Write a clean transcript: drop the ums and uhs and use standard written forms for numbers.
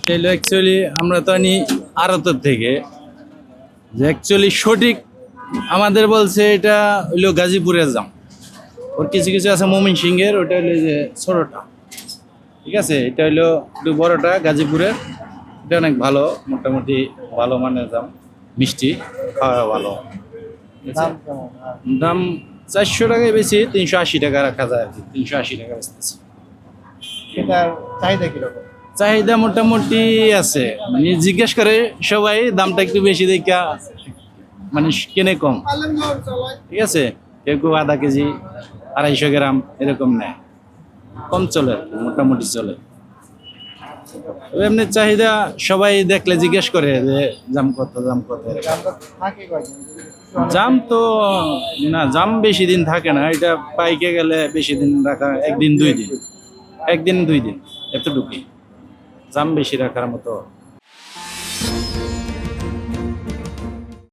তাইলে অ্যাকচুয়ালি আমরা তো আনি আড়তের থেকে, যে অ্যাকচুয়ালি সঠিক আমাদের বলছে এটা হইলো গাজীপুরের জাম। ওর কিছু কিছু আছে মমিন সিংহের, ওটা হইলো যে ছোটটা, ঠিক আছে। এটা হইলো একটু বড়টা গাজীপুরের, এটা অনেক ভালো, মোটামুটি ভালো মানের জাম, মিষ্টি, খাওয়া ভালো, ঠিক আছে। দাম কেমন? দাম 400 টাকায় বেশি, 380 টাকা রাখা যায় আর কি, 380 টাকা বেচতেছে। এটার চাহিদা কিরকম? চাহিদা মোটামুটি আছে, মানে জিজ্ঞেস করে সবাই, দামটা একটু বেশি দেখা মানে কেনে কম, ঠিক আছে। কেউ কেউ আধা কেজি 250 গ্রাম এরকম নেয়, কম চলে আর কি, মোটামুটি চলে। তবে এমনি চাহিদা সবাই দেখলে জিজ্ঞেস করে যে দাম কত, দাম কত এরকম। আমরা থাকি কয়দিন? জাম তো না, জাম বেশি দিন থাকে না, এটা পাইকে গেলে বেশি দিন রাখা, একদিন 2 দিন, একদিন 2 দিন এতটুকুই, জাম বেশি রাখার মতো